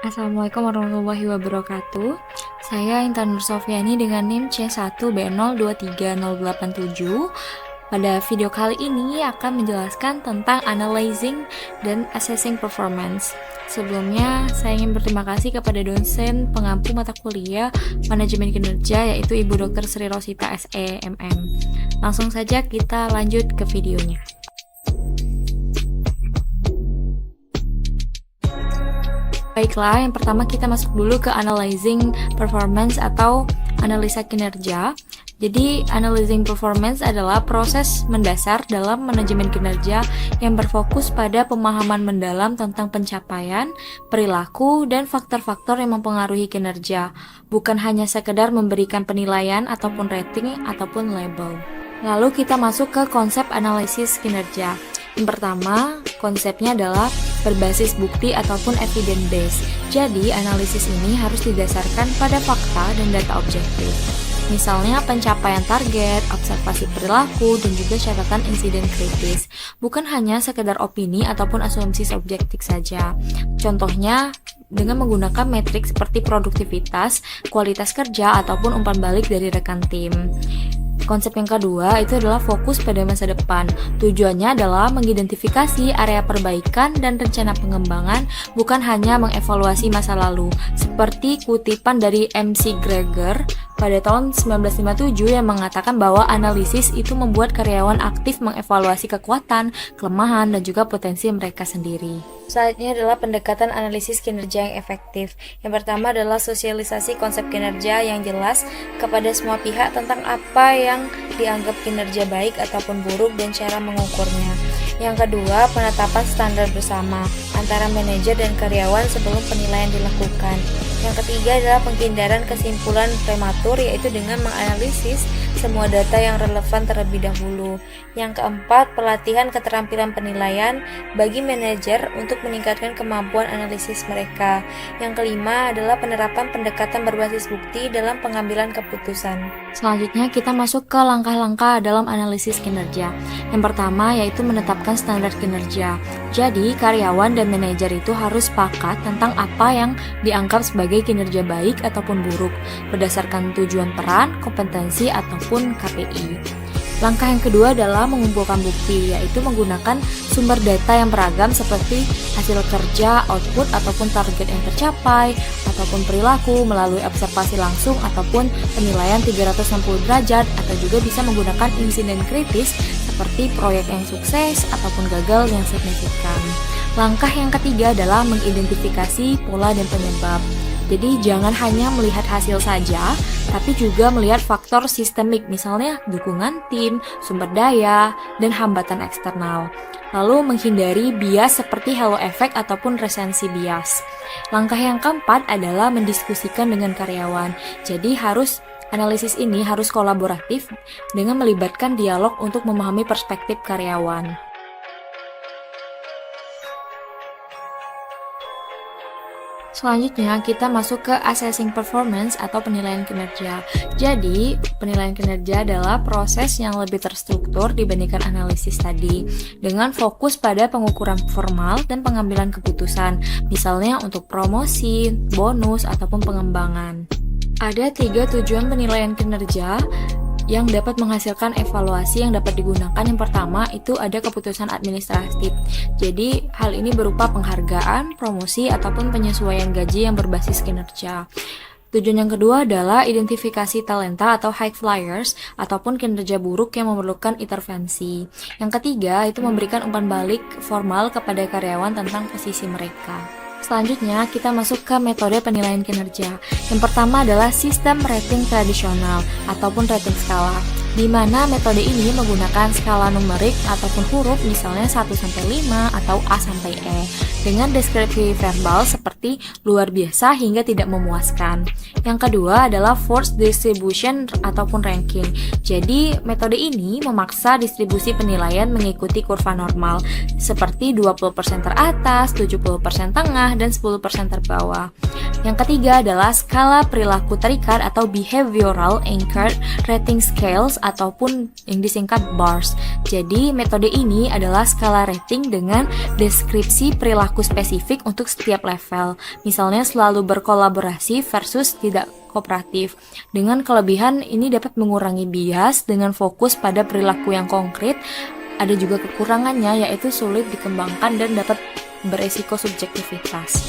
Assalamualaikum warahmatullahi wabarakatuh. Saya Intan Nur Sofyani dengan NIM C1B023087. Pada video kali ini akan menjelaskan tentang analyzing dan assessing performance. Sebelumnya, saya ingin berterima kasih kepada dosen pengampu mata kuliah Manajemen Kinerja yaitu Ibu Dr. Sri Rosita SE, MM. Langsung saja kita lanjut ke videonya. Baiklah, yang pertama kita masuk dulu ke analyzing performance atau analisa kinerja. Jadi, analyzing performance adalah proses mendasar dalam manajemen kinerja yang berfokus pada pemahaman mendalam tentang pencapaian, perilaku, dan faktor-faktor yang mempengaruhi kinerja, bukan hanya sekedar memberikan penilaian ataupun rating ataupun label. Lalu kita masuk ke konsep analisis kinerja. Yang pertama, konsepnya adalah berbasis bukti ataupun evidence based. Jadi, analisis ini harus didasarkan pada fakta dan data objektif. Misalnya pencapaian target, observasi perilaku, dan juga catatan insiden kritis. Bukan hanya sekedar opini ataupun asumsi subjektif saja. Contohnya, dengan menggunakan metrik seperti produktivitas, kualitas kerja, ataupun umpan balik dari rekan tim. Konsep yang kedua itu adalah fokus pada masa depan. Tujuannya adalah mengidentifikasi area perbaikan dan rencana pengembangan, bukan hanya mengevaluasi masa lalu. Seperti kutipan dari MC Greger pada tahun 1957 yang mengatakan bahwa analisis itu membuat karyawan aktif mengevaluasi kekuatan, kelemahan, dan juga potensi mereka sendiri. Selanjutnya adalah pendekatan analisis kinerja yang efektif. Yang pertama adalah sosialisasi konsep kinerja yang jelas kepada semua pihak tentang apa yang dianggap kinerja baik ataupun buruk dan cara mengukurnya. Yang kedua, penetapan standar bersama antara manajer dan karyawan sebelum penilaian dilakukan. Yang ketiga adalah penghindaran kesimpulan prematur, yaitu dengan menganalisis semua data yang relevan terlebih dahulu. Yang keempat, pelatihan keterampilan penilaian bagi manajer untuk meningkatkan kemampuan analisis mereka. Yang kelima adalah penerapan pendekatan berbasis bukti dalam pengambilan keputusan. Selanjutnya kita masuk ke langkah-langkah dalam analisis kinerja. Yang pertama yaitu menetapkan standar kinerja. Jadi, karyawan dan manajer itu harus sepakat tentang apa yang dianggap sebagai kinerja baik ataupun buruk berdasarkan tujuan peran, kompetensi, ataupun KPI. Langkah yang kedua adalah mengumpulkan bukti, yaitu menggunakan sumber data yang beragam seperti hasil kerja, output, ataupun target yang tercapai, ataupun perilaku melalui observasi langsung ataupun penilaian 360 derajat, atau juga bisa menggunakan insiden kritis seperti proyek yang sukses ataupun gagal yang signifikan. Langkah yang ketiga adalah mengidentifikasi pola dan penyebab. Jadi jangan hanya melihat hasil saja, tapi juga melihat faktor sistemik, misalnya dukungan tim, sumber daya, dan hambatan eksternal. Lalu menghindari bias seperti halo effect ataupun resensi bias. Langkah yang keempat adalah mendiskusikan dengan karyawan. Jadi analisis ini harus kolaboratif dengan melibatkan dialog untuk memahami perspektif karyawan. Selanjutnya kita masuk ke assessing performance atau penilaian kinerja. Jadi, penilaian kinerja adalah proses yang lebih terstruktur dibandingkan analisis tadi, dengan fokus pada pengukuran formal dan pengambilan keputusan, misalnya untuk promosi, bonus, ataupun pengembangan. Ada 3 tujuan penilaian kinerja yang dapat menghasilkan evaluasi yang dapat digunakan. Yang pertama itu ada keputusan administratif. Jadi hal ini berupa penghargaan, promosi, ataupun penyesuaian gaji yang berbasis kinerja. Tujuan yang kedua adalah identifikasi talenta atau high flyers ataupun kinerja buruk yang memerlukan intervensi. Yang ketiga itu memberikan umpan balik formal kepada karyawan tentang posisi mereka. Selanjutnya, kita masuk ke metode penilaian kinerja. Yang pertama adalah sistem rating tradisional ataupun rating skala, di mana metode ini menggunakan skala numerik ataupun huruf, misalnya 1-5 atau A sampai E, dengan deskripsi verbal seperti luar biasa hingga tidak memuaskan. Yang kedua adalah forced distribution ataupun ranking. Jadi, metode ini memaksa distribusi penilaian mengikuti kurva normal, seperti 20% teratas, 70% tengah, dan 10% terbawah. Yang ketiga adalah skala perilaku terikat atau Behavioral Anchored Rating Scales ataupun yang disingkat BARS. Jadi metode ini adalah skala rating dengan deskripsi perilaku spesifik untuk setiap level. Misalnya selalu berkolaborasi versus tidak kooperatif. Dengan kelebihan ini dapat mengurangi bias dengan fokus pada perilaku yang konkret. Ada juga kekurangannya yaitu sulit dikembangkan dan dapat beresiko subjektivitas.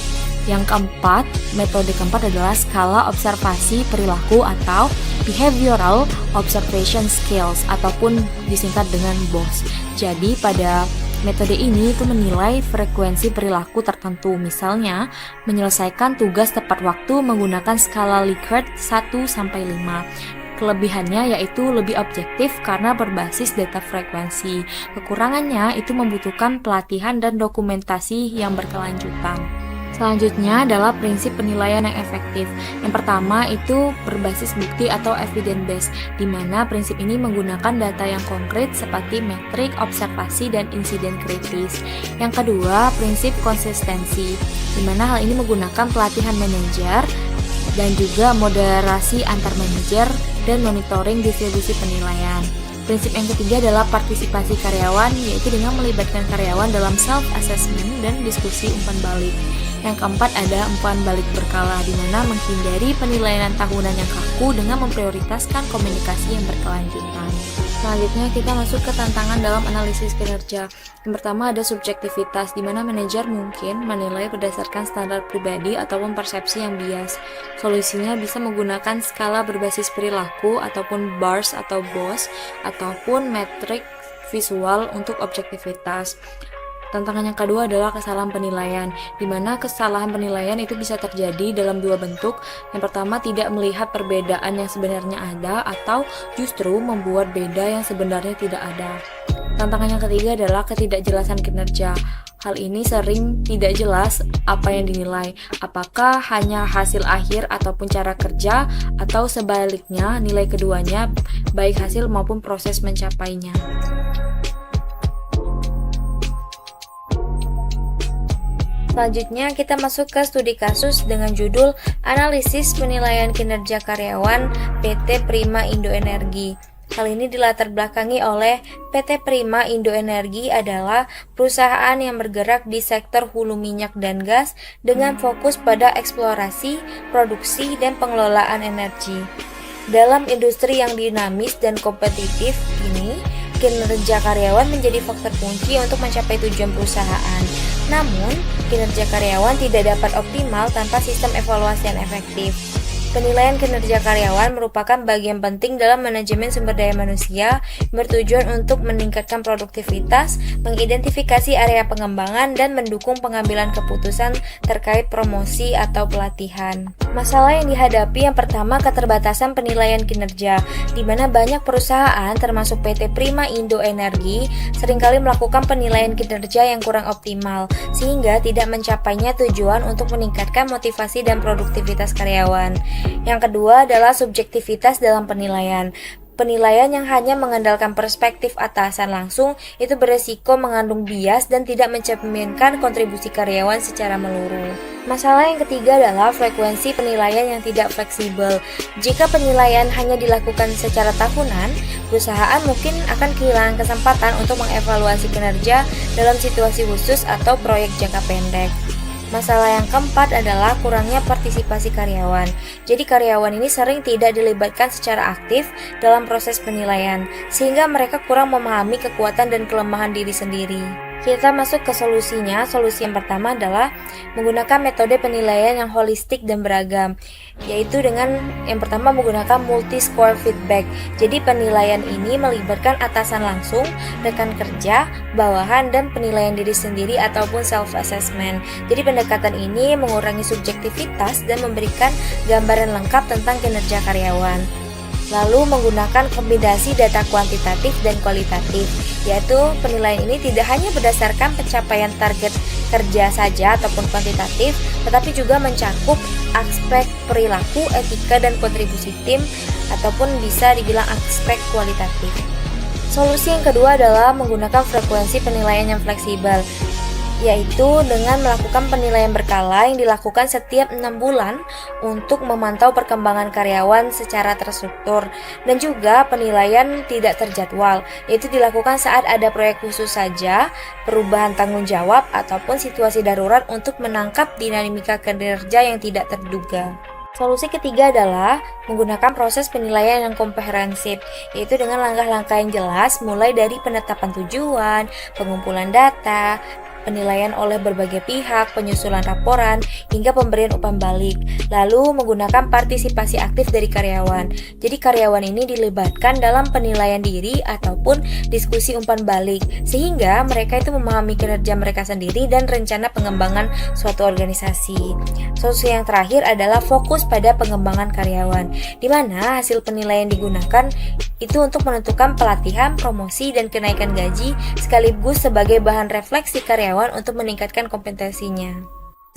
Yang keempat, metode keempat adalah skala observasi perilaku atau Behavioral Observation Scales ataupun disingkat dengan BOS. Jadi pada metode ini itu menilai frekuensi perilaku tertentu, misalnya menyelesaikan tugas tepat waktu menggunakan skala Likert 1-5. Kelebihannya yaitu lebih objektif karena berbasis data frekuensi. Kekurangannya itu membutuhkan pelatihan dan dokumentasi yang berkelanjutan. Selanjutnya adalah prinsip penilaian yang efektif. Yang pertama itu berbasis bukti atau evidence based, di mana prinsip ini menggunakan data yang konkret seperti metrik, observasi, dan insiden kritis. Yang kedua, prinsip konsistensi, di mana hal ini menggunakan pelatihan manajer dan juga moderasi antar manajer dan monitoring distribusi penilaian. Prinsip yang ketiga adalah partisipasi karyawan, yaitu dengan melibatkan karyawan dalam self-assessment dan diskusi umpan balik. Yang keempat ada umpan balik berkala, di mana menghindari penilaian tahunan yang kaku dengan memprioritaskan komunikasi yang berkelanjutan. Selanjutnya kita masuk ke tantangan dalam analisis kinerja. Yang pertama ada subjektivitas, di mana manajer mungkin menilai berdasarkan standar pribadi ataupun persepsi yang bias. Solusinya bisa menggunakan skala berbasis perilaku ataupun BARS atau BOS ataupun metrik visual untuk objektivitas. Tantangan yang kedua adalah kesalahan penilaian, di mana kesalahan penilaian itu bisa terjadi dalam dua bentuk. Yang pertama, tidak melihat perbedaan yang sebenarnya ada, atau justru membuat beda yang sebenarnya tidak ada. Tantangan yang ketiga adalah ketidakjelasan kinerja. Hal ini sering tidak jelas apa yang dinilai, apakah hanya hasil akhir ataupun cara kerja, atau sebaliknya nilai keduanya, baik hasil maupun proses mencapainya. Selanjutnya kita masuk ke studi kasus dengan judul Analisis Penilaian Kinerja Karyawan PT Prima Indo Energi. Hal ini dilatar belakangi oleh PT Prima Indo Energi adalah perusahaan yang bergerak di sektor hulu minyak dan gas dengan fokus pada eksplorasi, produksi, dan pengelolaan energi. Dalam industri yang dinamis dan kompetitif ini, kinerja karyawan menjadi faktor kunci untuk mencapai tujuan perusahaan. Namun, kinerja karyawan tidak dapat optimal tanpa sistem evaluasi yang efektif. Penilaian kinerja karyawan merupakan bagian penting dalam manajemen sumber daya manusia, bertujuan untuk meningkatkan produktivitas, mengidentifikasi area pengembangan, dan mendukung pengambilan keputusan terkait promosi atau pelatihan. Masalah yang dihadapi yang pertama, keterbatasan penilaian kinerja, di mana banyak perusahaan termasuk PT Prima Indo Energi seringkali melakukan penilaian kinerja yang kurang optimal, sehingga tidak mencapainya tujuan untuk meningkatkan motivasi dan produktivitas karyawan. Yang kedua adalah subjektivitas dalam penilaian. Penilaian yang hanya mengandalkan perspektif atasan langsung itu beresiko mengandung bias dan tidak mencerminkan kontribusi karyawan secara menyeluruh. Masalah yang ketiga adalah frekuensi penilaian yang tidak fleksibel. Jika penilaian hanya dilakukan secara tahunan, perusahaan mungkin akan kehilangan kesempatan untuk mengevaluasi kinerja dalam situasi khusus atau proyek jangka pendek. Masalah yang keempat adalah kurangnya partisipasi karyawan. Jadi karyawan ini sering tidak dilibatkan secara aktif dalam proses penilaian, sehingga mereka kurang memahami kekuatan dan kelemahan diri sendiri. Kita masuk ke solusinya. Solusi yang pertama adalah menggunakan metode penilaian yang holistik dan beragam, yaitu dengan yang pertama menggunakan multi-score feedback. Jadi penilaian ini melibatkan atasan langsung, rekan kerja, bawahan, dan penilaian diri sendiri ataupun self-assessment. Jadi pendekatan ini mengurangi subjektivitas dan memberikan gambaran lengkap tentang kinerja karyawan. Lalu menggunakan kombinasi data kuantitatif dan kualitatif, yaitu penilaian ini tidak hanya berdasarkan pencapaian target kerja saja ataupun kuantitatif, tetapi juga mencakup aspek perilaku, etika, dan kontribusi tim, ataupun bisa dibilang aspek kualitatif. Solusi yang kedua adalah menggunakan frekuensi penilaian yang fleksibel. yaitu dengan melakukan penilaian berkala yang dilakukan setiap 6 bulan untuk memantau perkembangan karyawan secara terstruktur, dan juga penilaian tidak terjadwal, yaitu dilakukan saat ada proyek khusus saja, perubahan tanggung jawab, ataupun situasi darurat untuk menangkap dinamika kinerja yang tidak terduga. Solusi ketiga adalah menggunakan proses penilaian yang komprehensif, yaitu dengan langkah-langkah yang jelas mulai dari penetapan tujuan, pengumpulan data, penilaian oleh berbagai pihak, penyusunan laporan, hingga pemberian umpan balik. Lalu menggunakan partisipasi aktif dari karyawan. Jadi karyawan ini dilibatkan dalam penilaian diri ataupun diskusi umpan balik, sehingga mereka itu memahami kinerja mereka sendiri dan rencana pengembangan suatu organisasi. Solusi yang terakhir adalah fokus pada pengembangan karyawan, di mana hasil penilaian digunakan itu untuk menentukan pelatihan, promosi, dan kenaikan gaji sekaligus sebagai bahan refleksi karyawan untuk meningkatkan kompetensinya.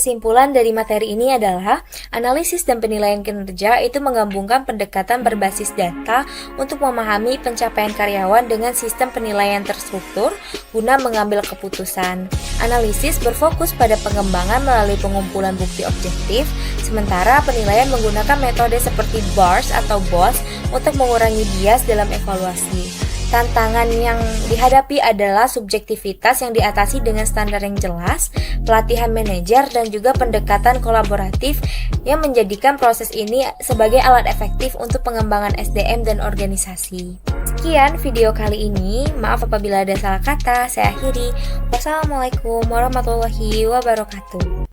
Kesimpulan dari materi ini adalah analisis dan penilaian kinerja itu menggabungkan pendekatan berbasis data untuk memahami pencapaian karyawan dengan sistem penilaian terstruktur guna mengambil keputusan. Analisis berfokus pada pengembangan melalui pengumpulan bukti objektif, sementara penilaian menggunakan metode seperti BARS atau BOS untuk mengurangi bias dalam evaluasi. Tantangan yang dihadapi adalah subjektivitas yang diatasi dengan standar yang jelas, pelatihan manajer, dan juga pendekatan kolaboratif yang menjadikan proses ini sebagai alat efektif untuk pengembangan SDM dan organisasi. Sekian video kali ini, maaf apabila ada salah kata, saya akhiri. Wassalamualaikum warahmatullahi wabarakatuh.